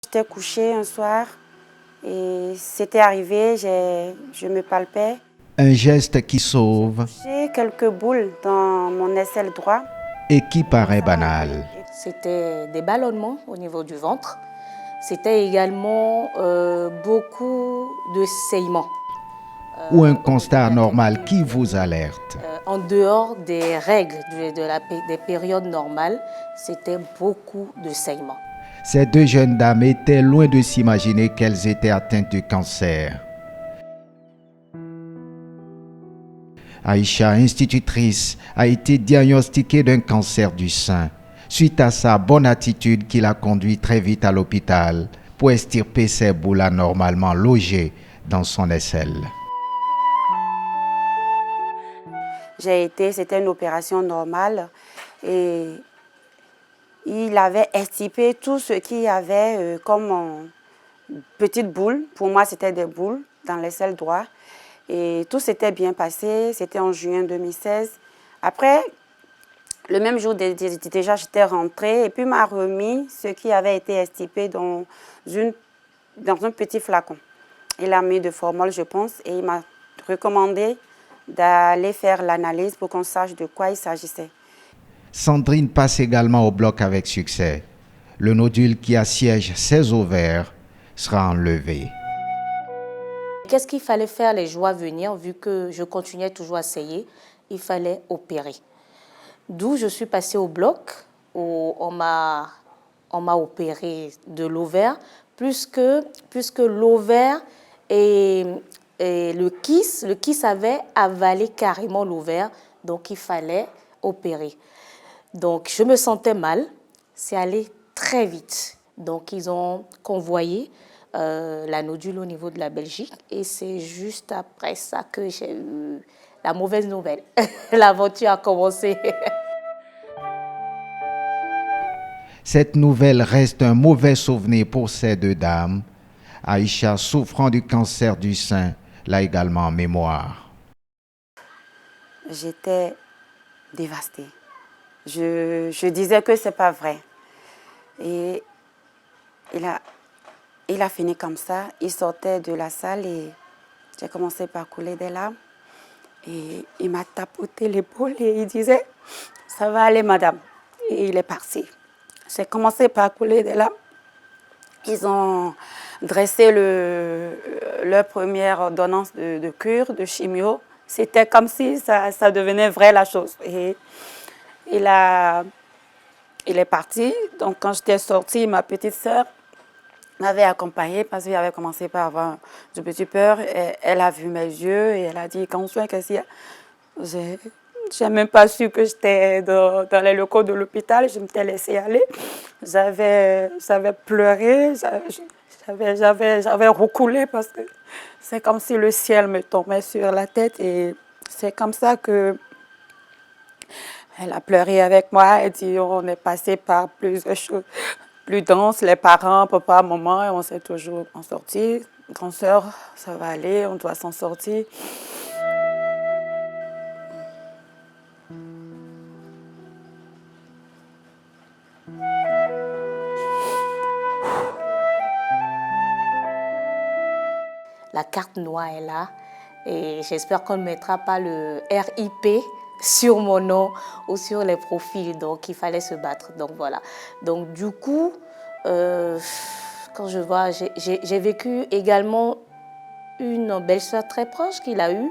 J'étais couchée un soir et c'était arrivé, je me palpais. Un geste qui sauve J'ai quelques boules dans mon aisselle droit. et qui paraît banal. C'était des ballonnements au niveau du ventre. C'était également beaucoup de saignements. Ou un constat anormal qui vous alerte. En dehors des règles, des périodes normales, c'était beaucoup de saignements. Ces deux jeunes dames étaient loin de s'imaginer qu'elles étaient atteintes du cancer. Aïcha, institutrice, a été diagnostiquée d'un cancer du sein. Suite à sa bonne attitude qui l'a conduit très vite à l'hôpital pour extirper ces boules anormalement logées dans son aisselle. C'était une opération normale et il avait extirpé tout ce qu'il y avait comme petites boules. Pour moi, c'était des boules dans l'aisselle droit. Et tout s'était bien passé, c'était en juin 2016. Après, le même jour, déjà, j'étais rentrée et puis m'a remis ce qui avait été extirpé dans un petit flacon. Il a mis de formol, je pense, et il m'a recommandé d'aller faire l'analyse pour qu'on sache de quoi il s'agissait. Sandrine passe également au bloc avec succès. Le nodule qui assiège ses ovaires sera enlevé. Qu'est-ce qu'il fallait faire les jours à venir, vu que je continuais toujours à saigner? Il fallait opérer. D'où je suis passée au bloc, où on m'a opéré de l'ovaire, puisque l'ovaire et le kyste avait avalé carrément l'ovaire, donc il fallait opérer. Donc je me sentais mal, c'est allé très vite. Donc ils ont convoyé la nodule au niveau de la Belgique et c'est juste après ça que j'ai eu la mauvaise nouvelle. L'aventure a commencé. Cette nouvelle reste un mauvais souvenir pour ces deux dames. Aïcha, souffrant du cancer du sein, l'a également en mémoire. J'étais dévastée. Je disais que c'est pas vrai. Et il a fini comme ça. Il sortait de la salle et j'ai commencé par couler des larmes. Et il m'a tapoté l'épaule et il disait « Ça va aller, madame ». Et il est parti. J'ai commencé par couler des larmes. Ils ont dressé leur première ordonnance de cure, de chimio. C'était comme si ça devenait vrai la chose. Et il est parti. Donc quand j'étais sortie, ma petite sœur m'avait accompagnée parce qu'il avait commencé par avoir du petit peur. Et elle a vu mes yeux et elle a dit « Qu'est-ce qu'il y a ?» J'ai même pas su que j'étais dans les locaux de l'hôpital. Je m'étais laissée aller. J'avais pleuré, j'avais recoulé parce que c'est comme si le ciel me tombait sur la tête. Et c'est comme ça que elle a pleuré avec moi. Elle dit on est passé par plusieurs choses plus denses. Les parents, papa, maman, et on s'est toujours en sorti. Grande sœur, ça va aller, on doit s'en sortir. La carte noire est là et j'espère qu'on ne mettra pas le RIP sur mon nom ou sur les profils. Donc, il fallait se battre. Donc, voilà. Donc, du coup, quand je vois, j'ai vécu également une belle-sœur très proche qu'il a eue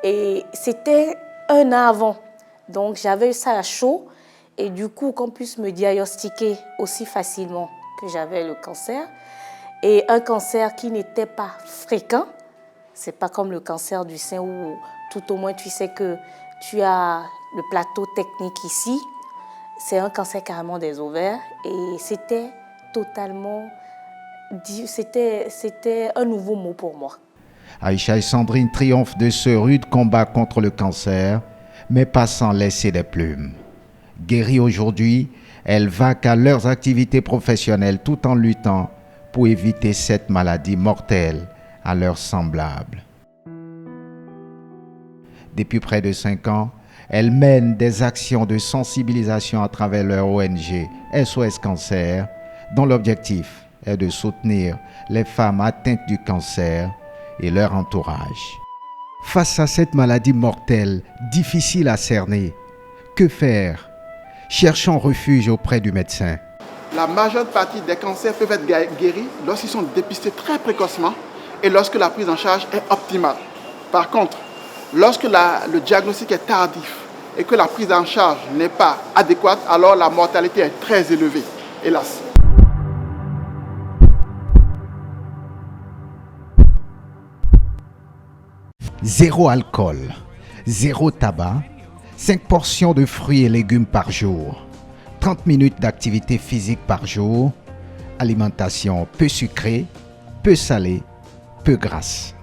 et c'était un an avant. Donc, j'avais eu ça à chaud et du coup, qu'on puisse me diagnostiquer aussi facilement que j'avais le cancer. Et un cancer qui n'était pas fréquent, c'est pas comme le cancer du sein où tout au moins tu sais que tu as le plateau technique ici. C'est un cancer carrément des ovaires et c'était totalement, c'était un nouveau mot pour moi. Aïcha et Sandrine triomphent de ce rude combat contre le cancer, mais pas sans laisser des plumes. Guéries aujourd'hui, elles vaquent à leurs activités professionnelles tout en luttant pour éviter cette maladie mortelle à leurs semblables. Depuis près de 5 ans, elles mènent des actions de sensibilisation à travers leur ONG SOS Cancer, dont l'objectif est de soutenir les femmes atteintes du cancer et leur entourage. Face à cette maladie mortelle, difficile à cerner, que faire? Cherchons refuge auprès du médecin. La majeure partie des cancers peuvent être guéris lorsqu'ils sont dépistés très précocement et lorsque la prise en charge est optimale. Par contre, lorsque le diagnostic est tardif et que la prise en charge n'est pas adéquate, alors la mortalité est très élevée, hélas. Zéro alcool, zéro tabac, 5 portions de fruits et légumes par jour, 30 minutes d'activité physique par jour, alimentation peu sucrée, peu salée, peu grasse.